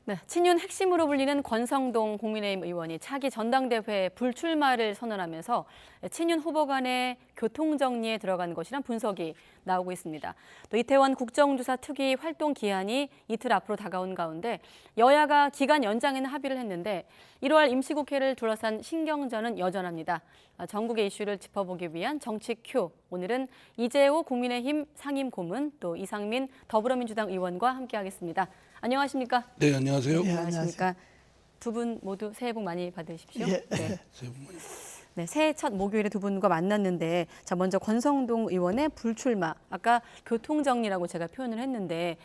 네, 친윤 핵심으로 불리는 권성동 국민의힘 의원이 차기 전당대회 불출마를 선언하면서 친윤 후보 간의 교통정리에 들어간 것이란 분석이 나오고 있습니다. 또 이태원 국정조사 특위 활동 기한이 이틀 앞으로 다가온 가운데 여야가 기간 연장에는 합의를 했는데 1월 임시국회를 둘러싼 신경전은 여전합니다. 전국의 이슈를 짚어보기 위한 정치 큐. 오늘은 이재호 국민의힘 상임고문 또 이상민 더불어민주당 의원과 함께하겠습니다. 안녕하십니까? 네, 안녕하세요. 네, 안녕하십니까? 두 분 모두 새해 복 많이 받으십시오. 예. 네. 새해 복 많이 네, 새해 첫 목요일에 두 분과 만났는데 자 먼저 권성동 의원의 불출마. 아까 교통정리라고 제가 표현을 했는데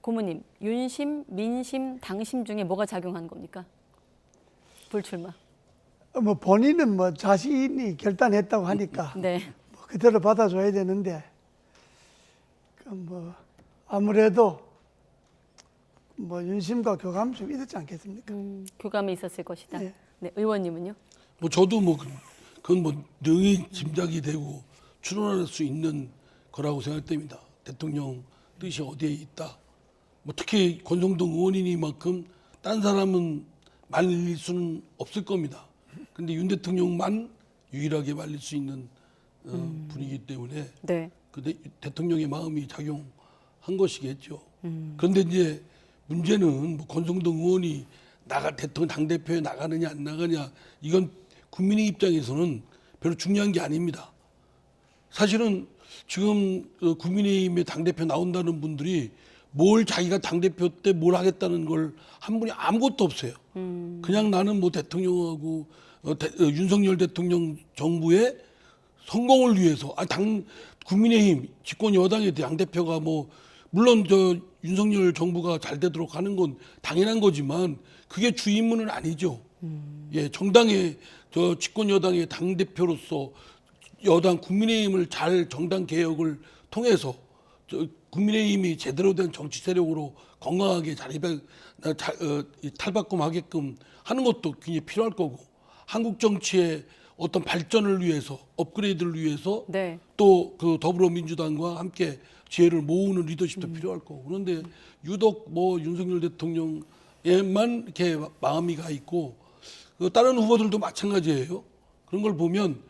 고모님, 윤심, 민심, 당심 중에 뭐가 작용한 겁니까? 불출마. 뭐 본인은 뭐 자신이 결단했다고 하니까 네. 뭐 그대로 받아줘야 되는데 그 뭐 아무래도 뭐 윤심과 교감 좀 있었지 않겠습니까? 교감이 있었을 것이다. 네. 네, 의원님은요? 뭐 저도 뭐 그건 뭐 능히 짐작이 되고 추론할 수 있는 거라고 생각됩니다. 대통령 뜻이 어디에 있다. 뭐 특히 권성동 의원이니만큼 딴 사람은 말릴 수는 없을 겁니다. 근데 윤 대통령만 유일하게 말릴 수 있는 분이기 때문에 네. 그 대통령의 마음이 작용한 것이겠죠. 그런데 이제 문제는 뭐 권성동 의원이 대통령 당대표에 나가느냐 안 나가냐 이건 국민의 입장에서는 별로 중요한 게 아닙니다. 사실은 지금 국민의힘의 당대표 나온다는 분들이 뭘 자기가 당대표 때 뭘 하겠다는 걸 한 분이 아무것도 없어요. 그냥 나는 뭐 대통령하고 윤석열 대통령 정부의 성공을 위해서 국민의힘 집권 여당의 당대표가 뭐 물론 저 윤석열 정부가 잘 되도록 하는 건 당연한 거지만 그게 주 임무는 아니죠. 예, 정당의 저 집권 여당의 당 대표로서 여당 국민의힘을 잘 정당 개혁을 통해서 저 국민의힘이 제대로 된 정치 세력으로 건강하게 탈바꿈하게끔 하는 것도 굉장히 필요할 거고 한국 정치의 어떤 발전을 위해서 업그레이드를 위해서 네. 또 그 더불어민주당과 함께 지혜를 모으는 리더십도 필요할 거고 그런데 유독 뭐 윤석열 대통령에만 이렇게 마음이 가 있고 다른 후보들도 마찬가지예요. 그런 걸 보면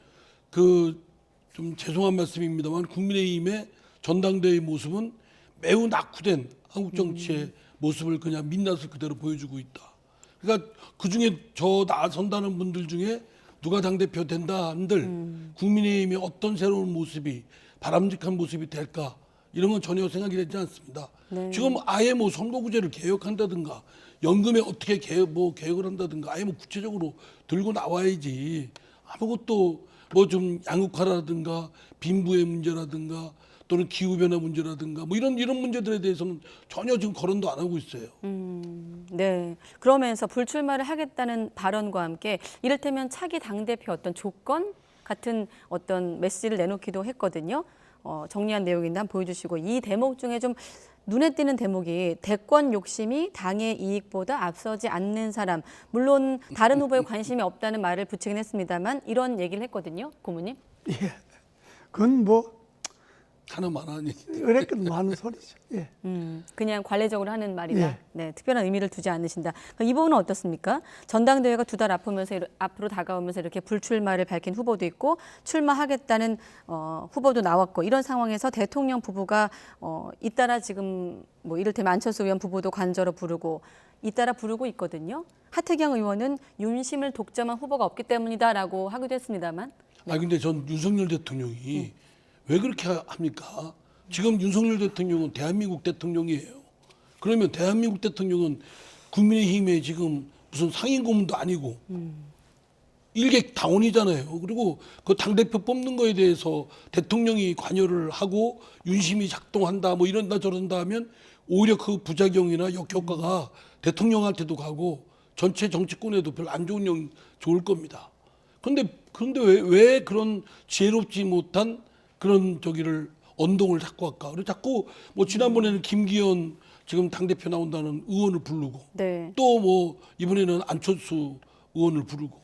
그 좀 죄송한 말씀입니다만 국민의힘의 전당대회 모습은 매우 낙후된 한국 정치의 모습을 그냥 민낯을 그대로 보여주고 있다. 그러니까 그 중에 저 나선다는 분들 중에 누가 당대표 된다 한들 국민의힘의 어떤 새로운 모습이 바람직한 모습이 될까 이런 건 전혀 생각이 되지 않습니다. 네. 지금 아예 뭐 선거구제를 개혁한다든가 연금에 어떻게 개혁을 한다든가 아예 뭐 구체적으로 들고 나와야지 아무것도 뭐 좀 양극화라든가 빈부의 문제라든가 또는 기후변화 문제라든가 뭐 이런 문제들에 대해서는 전혀 지금 거론도 안 하고 있어요. 네. 그러면서 불출마를 하겠다는 발언과 함께 이를테면 차기 당대표 어떤 조건 같은 어떤 메시지를 내놓기도 했거든요. 정리한 내용인데 한번 보여주시고 이 대목 중에 좀 눈에 띄는 대목이 대권 욕심이 당의 이익보다 앞서지 않는 사람. 물론 다른 후보에 관심이 없다는 말을 붙이긴 했습니다만 이런 얘기를 했거든요. 고모님. 예. 그건 뭐 하나만 하니. 어렵게도 많은 소리죠. 예. 그냥 관례적으로 하는 말이다. 예. 네, 특별한 의미를 두지 않으신다. 이 부분은 어떻습니까? 전당대회가 두 달 앞으로 다가오면서 이렇게 불출마를 밝힌 후보도 있고 출마하겠다는 후보도 나왔고 이런 상황에서 대통령 부부가 잇따라 지금 뭐 이를테면 안철수 의원 부부도 관저로 부르고 잇따라 부르고 있거든요. 하태경 의원은 윤심을 독점한 후보가 없기 때문이다라고 하기도 했습니다만. 근데 전 윤석열 대통령이 왜 그렇게 합니까? 지금 윤석열 대통령은 대한민국 대통령이에요. 그러면 대한민국 대통령은 국민의힘의 지금 무슨 상임 고문도 아니고 일개 당원이잖아요. 그리고 그 당대표 뽑는 거에 대해서 대통령이 관여를 하고 윤심이 작동한다 뭐 이런다 저런다 하면 오히려 그 부작용이나 역효과가 대통령한테도 가고 전체 정치권에도 별로 안 좋을 겁니다. 그런데 왜 그런 지혜롭지 못한 그런 언동을 자꾸 할까? 그리고 자꾸 뭐 지난번에는 김기현 지금 당대표 나온다는 의원을 부르고 네. 또 뭐 이번에는 안철수 의원을 부르고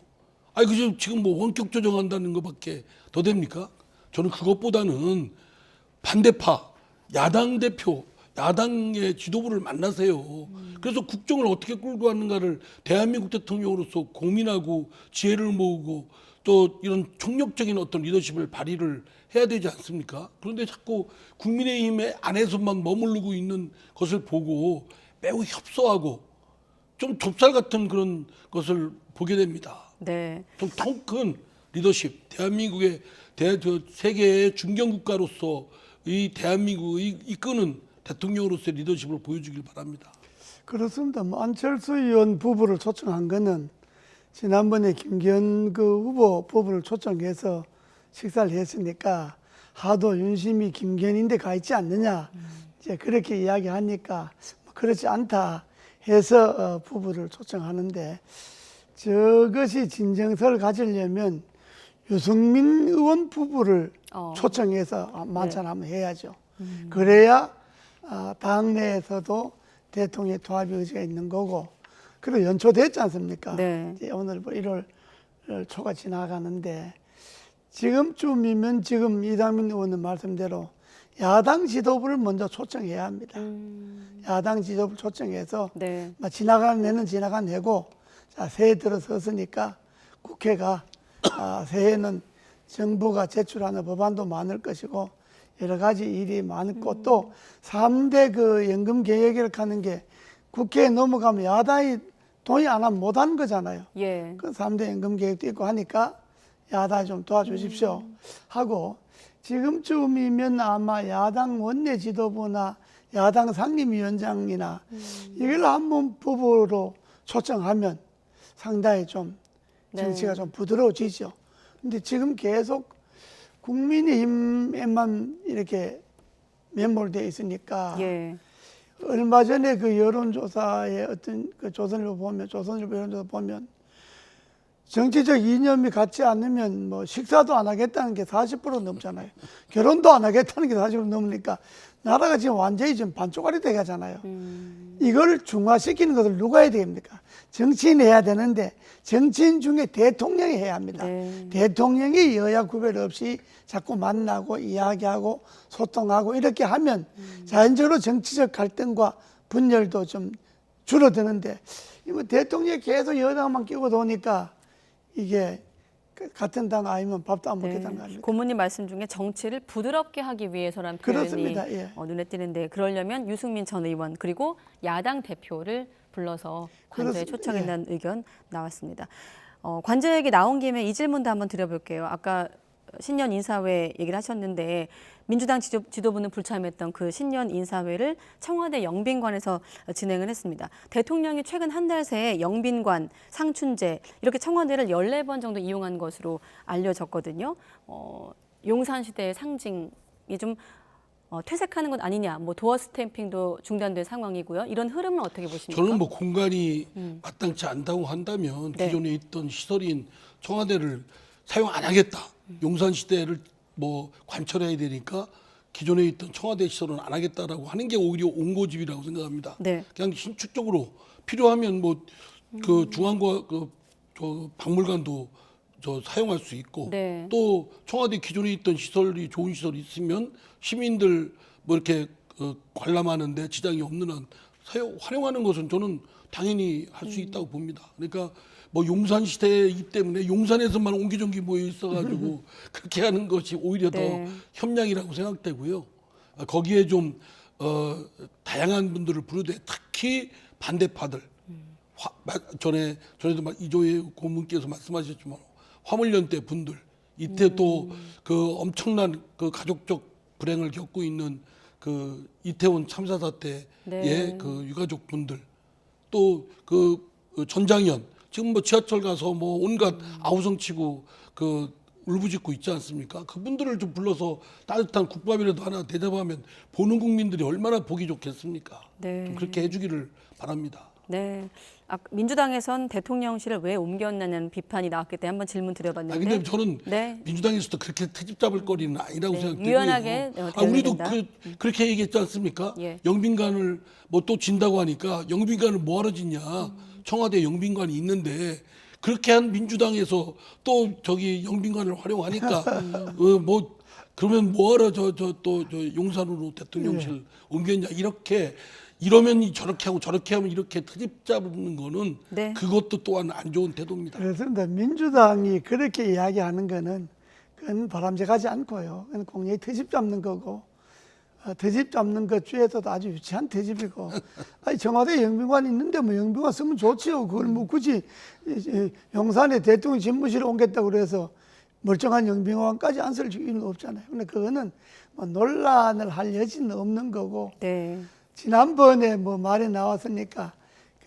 그죠? 지금 뭐 원격 조정한다는 것밖에 더 됩니까? 저는 그것보다는 반대파 야당 대표 야당의 지도부를 만나세요. 그래서 국정을 어떻게 끌고 가는가를 대한민국 대통령으로서 고민하고 지혜를 모으고 또 이런 총력적인 어떤 리더십을 발휘를 해야 되지 않습니까? 그런데 자꾸 국민의힘의 안에서만 머무르고 있는 것을 보고 매우 협소하고 좀 좁쌀 같은 그런 것을 보게 됩니다. 네. 좀 더 큰 리더십, 대한민국의 세계의 중견국가로서 이 대한민국을 이끄는 대통령으로서의 리더십을 보여주길 바랍니다. 그렇습니다. 뭐 안철수 의원 부부를 초청한 거는 지난번에 김기현 그 후보 부부를 초청해서 식사를 했으니까 하도 윤심이 김기현인데 가 있지 않느냐 이제 그렇게 이야기하니까 그렇지 않다 해서 부부를 초청하는데 저것이 진정서를 가지려면 유승민 의원 부부를 초청해서 만찬 한번 해야죠. 그래야 당내에서도 대통령의 통합 의지가 있는 거고 그리고 연초됐지 않습니까? 네. 이제 오늘 1월 초가 지나가는데 지금쯤이면 지금 이상민 의원의 말씀대로 야당 지도부를 먼저 초청해야 합니다. 야당 지도부를 초청해서 네. 지나간 해는 지나간 해고 자, 새해 들어섰으니까 국회가 새해는 정부가 제출하는 법안도 많을 것이고 여러 가지 일이 많고 또 3대 그 연금 개혁을 하는 게 국회에 넘어가면 야당이 동의 안 하면 못 하는 거잖아요. 예. 그 3대 연금 개혁도 있고 하니까 야당이 좀 도와주십시오 하고 지금쯤이면 아마 야당 원내 지도부나 야당 상임위원장이나 이걸 한번 부부로 초청하면 상당히 좀 정치가 좀 부드러워지죠. 근데 지금 계속 국민의힘에만 이렇게 매몰되어 있으니까 예. 얼마 전에 그 여론조사의 어떤 그 조선일보 여론조사 보면 정치적 이념이 같지 않으면 뭐 식사도 안 하겠다는 게 40% 넘잖아요. 결혼도 안 하겠다는 게 40% 넘으니까 나라가 지금 완전히 지금 반쪽짜리 돼 가잖아요. 이걸 중화시키는 것을 누가 해야 됩니까? 정치인이 해야 되는데 정치인 중에 대통령이 해야 합니다. 네. 대통령이 여야 구별 없이 자꾸 만나고 이야기하고 소통하고 이렇게 하면 자연적으로 정치적 갈등과 분열도 좀 줄어드는데 이거 대통령이 계속 여당만 끼고 도니까 이게 같은 당 아니면 밥도 안 먹겠다는 거 아닙니까? 고모님 말씀 중에 정치를 부드럽게 하기 위해서라는 표현이 그렇습니다. 예. 눈에 띄는데 그러려면 유승민 전 의원 그리고 야당 대표를 불러서 관저에 그렇습니다. 초청한다는 의견 나왔습니다. 관저 얘기 나온 김에 이 질문도 한번 드려볼게요. 아까 신년 인사회 얘기를 하셨는데 민주당 지도부는 불참했던 그 신년 인사회를 청와대 영빈관에서 진행을 했습니다. 대통령이 최근 한 달 새에 영빈관, 상춘제 이렇게 청와대를 14번 정도 이용한 것으로 알려졌거든요. 용산시대의 상징이 좀 퇴색하는 것 아니냐, 뭐 도어 스탬핑도 중단된 상황이고요. 이런 흐름은 어떻게 보십니까? 저는 뭐 공간이 마땅치 않다고 한다면 네. 기존에 있던 시설인 청와대를 사용 안 하겠다. 용산 시대를 뭐 관철해야 되니까 기존에 있던 청와대 시설은 안 하겠다라고 하는 게 오히려 옹고집이라고 생각합니다. 네. 그냥 신축적으로 필요하면 뭐 그 중앙과 저 박물관도 사용할 수 있고 네. 또 청와대 기존에 있던 시설이 좋은 시설이 있으면 시민들 뭐 이렇게 관람하는데 지장이 없는 한 활용하는 것은 저는 당연히 할 수 있다고 봅니다. 그러니까 뭐 용산 시대이기 때문에 용산에서만 옹기종기 모여 있어가지고 그렇게 하는 것이 오히려 네. 더 협량이라고 생각되고요. 거기에 좀 다양한 분들을 부르되 특히 반대파들 전에도 이조혜 고문께서 말씀하셨지만 화물연대 분들 이때 또 그 엄청난 그 가족적 불행을 겪고 있는 그 이태원 참사 사태의 네. 그 유가족 분들 또 그 전장현 지금 뭐 지하철 가서 뭐 온갖 아우성치고 그 울부짖고 있지 않습니까? 그분들을 좀 불러서 따뜻한 국밥이라도 하나 대접하면 보는 국민들이 얼마나 보기 좋겠습니까? 네. 좀 그렇게 해주기를 바랍니다. 네. 민주당에선 대통령실을 왜 옮겼냐는 비판이 나왔기 때문에 한번 질문 드려봤는데. 근데 저는 네. 민주당에서도 그렇게 트집 잡을 거리는 아니라고 생각되고요. 유연하게 우리도 대응된다. 그렇게 얘기했지 않습니까? 예. 영빈관을 뭐 또 진다고 하니까 영빈관을 뭐하러 짓냐? 청와대 영빈관이 있는데 그렇게 한 민주당에서 또 저기 영빈관을 활용하니까 뭐 그러면 뭐하러 저 용산으로 대통령실 옮겼냐 이렇게 이러면 저렇게 하고 저렇게 하면 이렇게 트집 잡는 거는 네. 그것도 또한 안 좋은 태도입니다. 그렇습니다. 민주당이 그렇게 이야기하는 거는 그건 바람직하지 않고요. 그건 공약이 트집 잡는 거고 트집 잡는 것 중에서도 아주 유치한 트집이고 아니 청와대 영빈관 있는데 뭐 영빈관 쓰면 좋지요. 그걸 뭐 굳이 용산에 대통령 집무실을 옮겼다고 그래서 멀쩡한 영빈관까지 안 쓸 이유는 없잖아요. 근데 그거는 뭐 논란을 할 여지는 없는 거고 네. 지난번에 뭐 말이 나왔으니까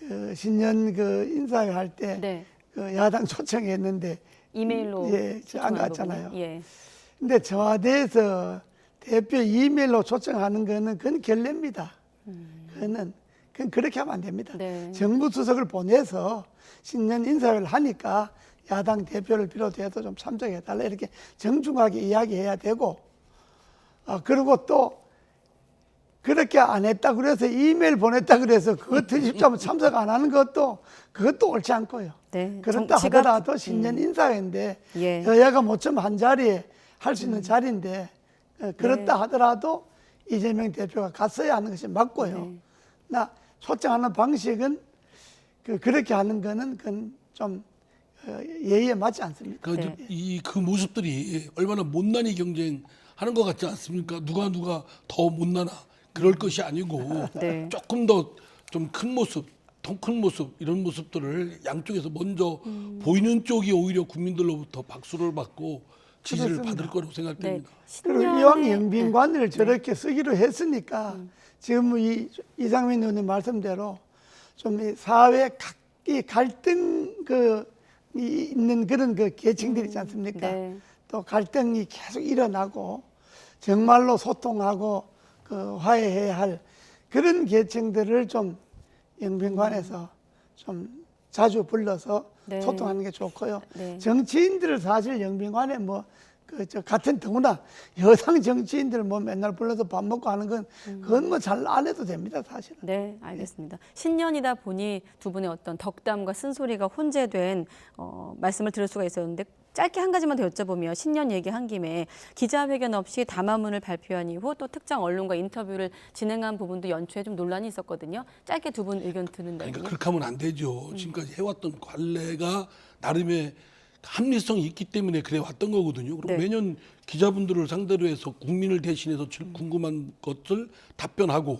그 신년 그 인사회 할 때 네. 그 야당 초청했는데 이메일로 예, 안 초청한 갔잖아요. 부분이. 예. 근데 청와대에서 대표 이메일로 초청하는 거는 그건 결례입니다. 그건 그렇게 하면 안 됩니다. 네. 정부 수석을 보내서 신년 인사회를 하니까 야당 대표를 비롯해서 좀 참석해달라 이렇게 정중하게 이야기해야 되고 그리고 또 그렇게 안 했다 그래서 이메일 보냈다 그래서 그거 트집자면 참석 안 하는 것도 그것도 옳지 않고요. 네. 그렇다 정치가- 하더라도 신년 인사회인데 예. 여야가 모처럼 한 자리에 할 수 있는 자리인데 그렇다 네. 하더라도 이재명 대표가 갔어야 하는 것이 맞고요. 네. 나 초청하는 방식은 그렇게 하는 거는 그건 좀 예의에 맞지 않습니다. 네. 그 모습들이 얼마나 못난이 경쟁하는 것 같지 않습니까? 누가 더 못나나 그럴 것이 아니고 네. 조금 더 좀 큰 모습, 통 큰 모습 이런 모습들을 양쪽에서 먼저 보이는 쪽이 오히려 국민들로부터 박수를 받고 지지를 그렇습니다. 받을 거라고 네. 생각됩니다. 그리고 신년에- 이왕 영빈관을 저렇게 쓰기로 했으니까 지금 이상민 의원님 말씀대로 좀 이 사회 각기 갈등 있는 그런 계층들 있지 않습니까? 네. 또 갈등이 계속 일어나고 정말로 소통하고 화해해야 할 그런 계층들을 좀 영빈관에서 좀 자주 불러서 네. 소통하는 게 좋고요. 네. 정치인들을 사실 영빈관에 같은 더구나 여성 정치인들 맨날 불러서 밥 먹고 하는 건 그건 뭐 잘 안 해도 됩니다, 사실은. 네, 알겠습니다. 신년이다 보니 두 분의 어떤 덕담과 쓴소리가 혼재된 말씀을 들을 수가 있었는데 짧게 한 가지만 더 여쭤보면 신년 얘기한 김에 기자회견 없이 담화문을 발표한 이후 또 특정 언론과 인터뷰를 진행한 부분도 연초에 좀 논란이 있었거든요. 짧게 두 분 의견 듣는다면요. 그러니까 그렇게 하면 안 되죠. 지금까지 해왔던 관례가 나름의 합리성이 있기 때문에 그래 왔던 거거든요. 그리고 네. 매년 기자분들을 상대로 해서 국민을 대신해서 궁금한 것을 답변하고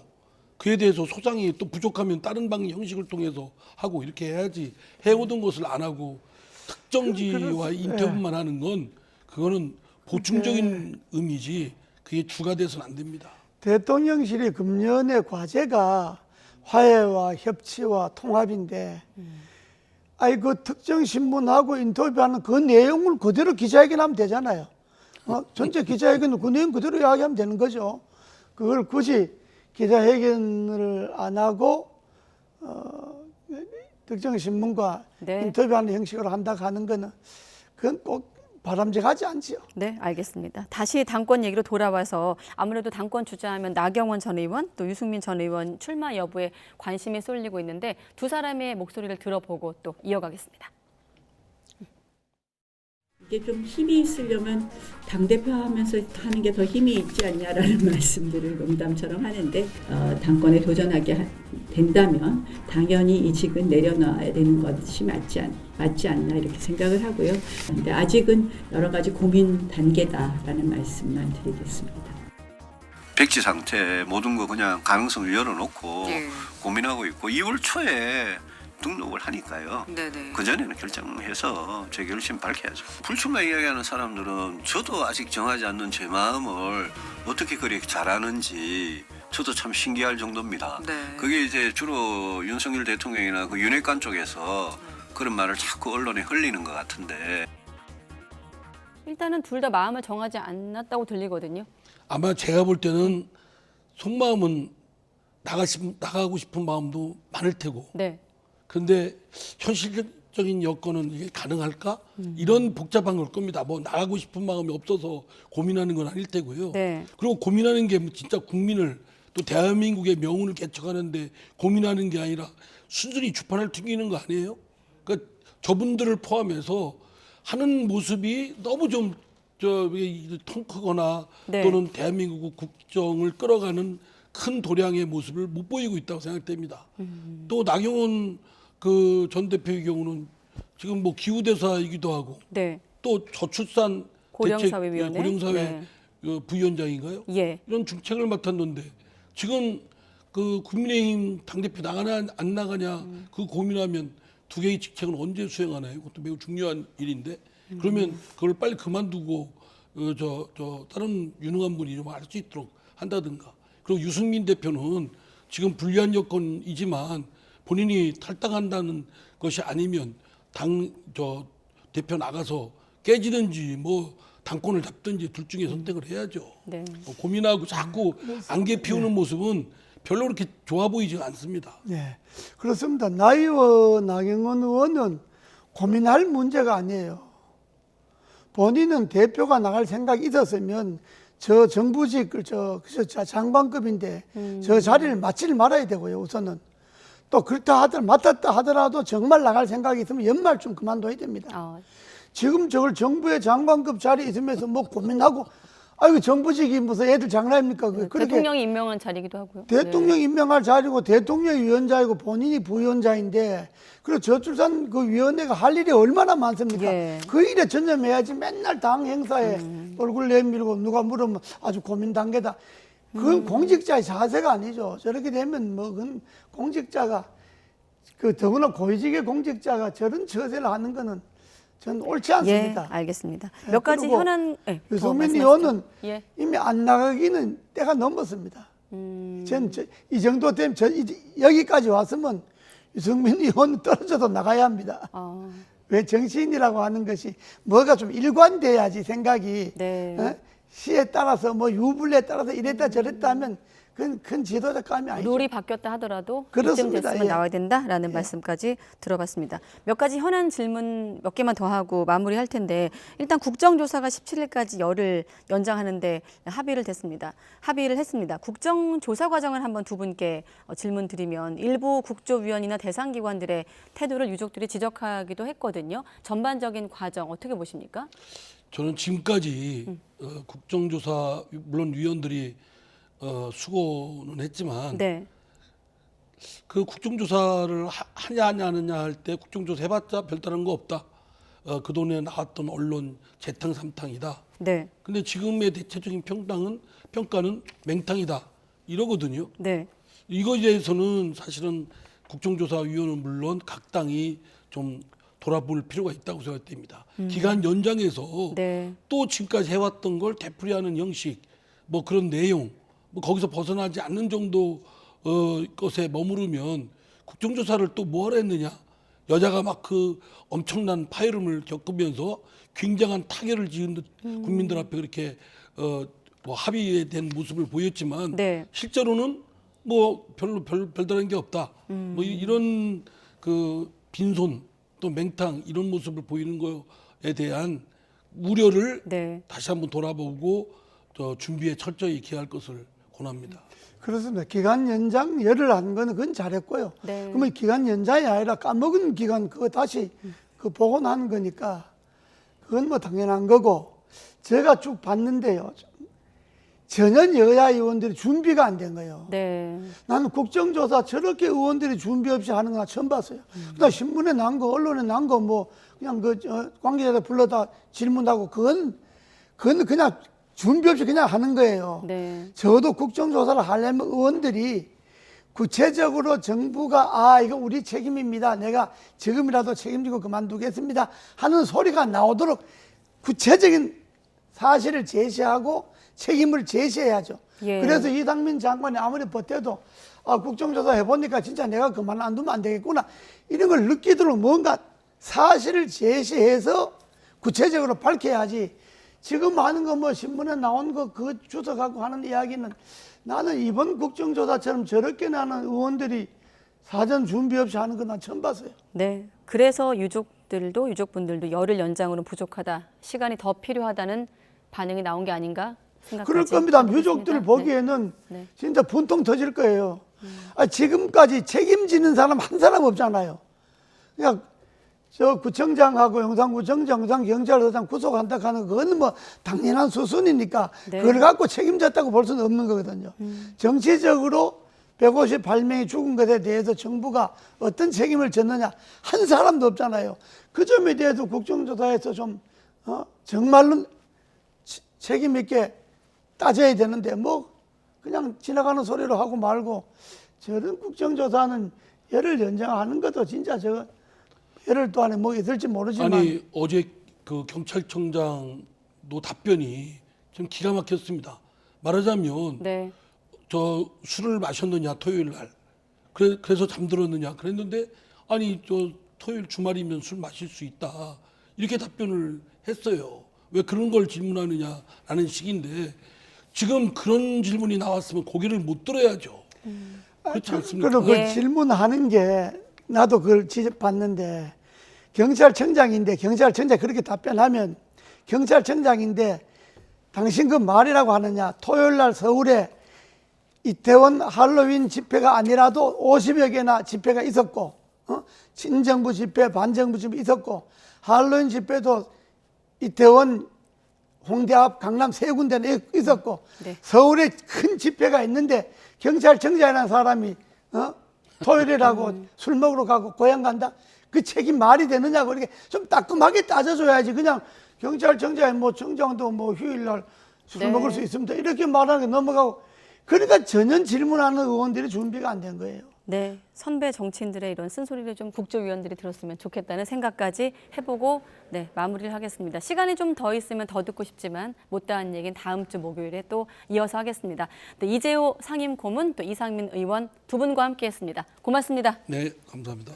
그에 대해서 소장이 또 부족하면 다른 형식을 통해서 하고 이렇게 해야지 해오던 것을 안 하고 특정지와 인터뷰만 하는 건 그거는 보충적인 의미지 그게 주가 돼서는 안 됩니다. 대통령실이 금년의 과제가 화해와 협치와 통합인데 그 특정 신문하고 인터뷰하는 그 내용을 그대로 기자회견하면 되잖아요. 전체 기자회견은 그 내용 그대로 이야기하면 되는 거죠. 그걸 굳이 기자회견을 안 하고 특정 신문과 네. 인터뷰하는 형식으로 한다고 하는 거는 그건 꼭 바람직하지 않지요. 네, 알겠습니다. 다시 당권 얘기로 돌아와서 아무래도 당권 주자하면 나경원 전 의원 또 유승민 전 의원 출마 여부에 관심이 쏠리고 있는데 두 사람의 목소리를 들어보고 또 이어가겠습니다. 이게 좀 힘이 있으려면 당대표 하면서 하는 게 더 힘이 있지 않냐라는 말씀들을 농담처럼 하는데 당권에 도전하게 된다면 당연히 이직은 내려놔야 되는 것이 맞지 않나 이렇게 생각을 하고요. 근데 아직은 여러 가지 고민 단계다라는 말씀만 드리겠습니다. 백지 상태 모든 거 그냥 가능성을 열어놓고 고민하고 있고 2월 초에 등록을 하니까요. 네네. 그전에는 결정해서 제 결심 밝혀야죠. 불출마 이야기하는 사람들은 저도 아직 정하지 않는 제 마음을 어떻게 그렇게 잘하는지 저도 참 신기할 정도입니다. 네. 그게 이제 주로 윤석열 대통령이나 그 윤핵관 쪽에서 그런 말을 자꾸 언론에 흘리는 것 같은데 일단은 둘 다 마음을 정하지 않았다고 들리거든요. 아마 제가 볼 때는 속마음은 나가고 싶은 마음도 많을 테고 네. 그런데 현실적인 여건은 이게 가능할까? 이런 복잡한 걸 겁니다. 뭐 나가고 싶은 마음이 없어서 고민하는 건 아닐 테고요. 네. 그리고 고민하는 게 진짜 국민을 또 대한민국의 명운을 개척하는데 고민하는 게 아니라 순전히 주판을 튕기는 거 아니에요? 그러니까 저분들을 포함해서 하는 모습이 너무 좀 통 크거나 네. 또는 대한민국 국정을 끌어가는 큰 도량의 모습을 못 보이고 있다고 생각됩니다. 또 나경원 그 전 대표의 경우는 지금 뭐 기후대사이기도 하고 네. 또 저출산 고령사회위원회? 고령사회 네. 부위원장인가요? 예. 이런 중책을 맡았는데 지금 그 국민의힘 당대표 나가냐 안 나가냐 그 고민하면 두 개의 직책은 언제 수행하나요? 그것도 매우 중요한 일인데 그러면 그걸 빨리 그만두고 다른 유능한 분이 좀 할 수 있도록 한다든가. 그리고 유승민 대표는 지금 불리한 여건이지만 본인이 탈당한다는 것이 아니면 대표 나가서 깨지든지 뭐 당권을 잡든지 둘 중에 선택을 해야죠. 네. 고민하고 자꾸 안개 피우는 모습은 별로 그렇게 좋아 보이지가 않습니다. 네, 그렇습니다. 나 의원, 나경원 의원은 고민할 문제가 아니에요. 본인은 대표가 나갈 생각이 있었으면 저 정부직, 장관급인데 저 자리를 맡지를 말아야 되고요, 우선은. 또 맡았다 하더라도 정말 나갈 생각이 있으면 연말쯤 그만둬야 됩니다. 지금 저걸 정부의 장관급 자리에 있으면서 뭐 고민하고, 아이고, 정부직이 무슨 애들 장난입니까? 네, 그렇게 대통령이 임명한 자리이기도 하고요. 대통령 임명할 자리고 대통령이 위원장이고 본인이 부위원장인데 그리고 저출산 그 위원회가 할 일이 얼마나 많습니까? 예. 그 일에 전념해야지 맨날 당 행사에 얼굴 내밀고 누가 물으면 아주 고민 단계다. 그건 공직자의 자세가 아니죠. 저렇게 되면 뭐 그건 공직자가 더구나 고위직의 공직자가 저런 처세를 하는 거는 전 옳지 않습니다. 예, 알겠습니다. 예, 몇 가지 그리고 현안 유승민 의원은 예. 이미 안 나가기는 때가 넘었습니다. 전 이 정도 되면 여기까지 왔으면 유승민 의원은 떨어져도 나가야 합니다. 왜 정치인이라고 하는 것이 뭐가 좀 일관돼야지 생각이 네. 시에 따라서 뭐 유불리에 따라서 이랬다 저랬다 하면 그건 큰 지도적 감이 아니죠. 룰이 바뀌었다 하더라도 그렇습니다. 이쯤 됐으면 예. 나와야 된다라는 말씀까지 들어봤습니다. 몇 가지 현안 질문 몇 개만 더 하고 마무리할 텐데 일단 국정조사가 17일까지 열흘 연장하는데 합의를 했습니다. 국정조사 과정을 한번 두 분께 질문 드리면 일부 국조위원이나 대상기관들의 태도를 유족들이 지적하기도 했거든요. 전반적인 과정 어떻게 보십니까? 저는 지금까지 국정조사 물론 위원들이 수고는 했지만 네. 그 국정조사를 하냐 안 하느냐 할 때 국정조사 해봤자 별다른 거 없다. 그 돈에 나왔던 언론 재탕삼탕이다. 네. 근데 지금의 대체적인 평가는 맹탕이다. 이러거든요. 네. 이거에 대해서는 사실은 국정조사위원은 물론 각 당이 좀 돌아볼 필요가 있다고 생각됩니다. 기간 연장해서 네. 또 지금까지 해왔던 걸 되풀이하는 형식, 뭐 그런 내용, 뭐 거기서 벗어나지 않는 정도 것에 머무르면 국정조사를 또 뭐하러 했느냐? 여자가 막 그 엄청난 파열음을 겪으면서 굉장한 타결을 지은 듯 국민들 앞에 그렇게 뭐 합의된 모습을 보였지만 네. 실제로는 뭐 별다른 게 없다. 뭐 이런 그 빈손 또 맹탕 이런 모습을 보이는 거에 대한 우려를 네. 다시 한번 돌아보고 준비에 철저히 기할 것을 권합니다. 그렇습니다. 기간 연장 열흘 한 거는 그건 잘했고요. 네. 그러면 기간 연장이 아니라 까먹은 기간 그거 다시 복원하는 거니까 그건 뭐 당연한 거고 제가 쭉 봤는데요. 전혀 여야 의원들이 준비가 안 된 거예요. 네. 나는 국정조사 저렇게 의원들이 준비 없이 하는 거 처음 봤어요. 그다음 신문에 난 거, 언론에 난 거 뭐 그냥 관계자들 불러다 질문하고 그건 그냥 준비 없이 그냥 하는 거예요. 네. 저도 국정조사를 하려면 의원들이 구체적으로 정부가 이거 우리 책임입니다. 내가 지금이라도 책임지고 그만두겠습니다. 하는 소리가 나오도록 구체적인 사실을 제시하고 책임을 제시해야죠. 예. 그래서 이상민 장관이 아무리 버텨도 국정조사 해보니까 진짜 내가 그만 안 두면 안 되겠구나. 이런 걸 느끼도록 뭔가 사실을 제시해서 구체적으로 밝혀야지. 지금 하는 거 뭐 신문에 나온 거 그 주워 갖고 하는 이야기는 나는 이번 국정조사처럼 저렇게 나는 의원들이 사전 준비 없이 하는 건 난 처음 봤어요. 네. 그래서 유족분들도 열흘 연장으로는 부족하다. 시간이 더 필요하다는 반응이 나온 게 아닌가 생각하지. 그럴 겁니다. 않겠습니다. 유족들 보기에는 네. 진짜 분통 터질 거예요. 지금까지 책임지는 사람 한 사람 없잖아요. 그러니까 저 구청장하고 용산구청장, 용산경찰서장 구속한다 하는 그거는 뭐 당연한 수순이니까 네. 그걸 갖고 책임졌다고 볼 수는 없는 거거든요. 정치적으로 158명이 죽은 것에 대해서 정부가 어떤 책임을 졌느냐 한 사람도 없잖아요. 그 점에 대해서 국정조사에서 좀 정말로 책임 있게 따져야 되는데 뭐 그냥 지나가는 소리로 하고 말고 저런 국정조사는 열흘 연장하는 것도 진짜 저거 열흘 동안에 뭐 있을지 모르지만 아니 어제 그 경찰청장도 답변이 좀 기가 막혔습니다. 말하자면 네. 저 술을 마셨느냐 토요일 날 그래서 잠들었느냐 그랬는데 아니 저 토요일 주말이면 술 마실 수 있다 이렇게 답변을 했어요. 왜 그런 걸 질문하느냐라는 식인데 지금 그런 질문이 나왔으면 고개를 못 들어야죠. 그렇지 않습니까? 그리고 그 예. 질문하는 게 나도 그걸 지적봤는데 경찰청장인데 경찰청장이 그렇게 답변하면 경찰청장인데 당신 그 말이라고 하느냐 토요일 날 서울에 이태원 할로윈 집회가 아니라도 50여 개나 집회가 있었고 친정부 집회 반정부 집회 있었고 할로윈 집회도 이태원 홍대 앞 강남 세 군데는 있었고 네. 서울에 큰 집회가 있는데 경찰청장이라는 사람이 토요일이라고 술 먹으러 가고 고향 간다? 그 책임 말이 되느냐고 이렇게 좀 따끔하게 따져줘야지 그냥 경찰청장이 뭐 청장도 뭐 휴일날 술 네. 먹을 수 있습니다 이렇게 말하는 게 넘어가고 그러니까 전혀 질문하는 의원들이 준비가 안 된 거예요. 네, 선배 정치인들의 이런 쓴소리를 좀 국조위원들이 들었으면 좋겠다는 생각까지 해보고 네, 마무리를 하겠습니다. 시간이 좀 더 있으면 더 듣고 싶지만 못다한 얘기는 다음 주 목요일에 또 이어서 하겠습니다. 네, 이재호 상임고문 또 이상민 의원 두 분과 함께했습니다. 고맙습니다. 네, 감사합니다.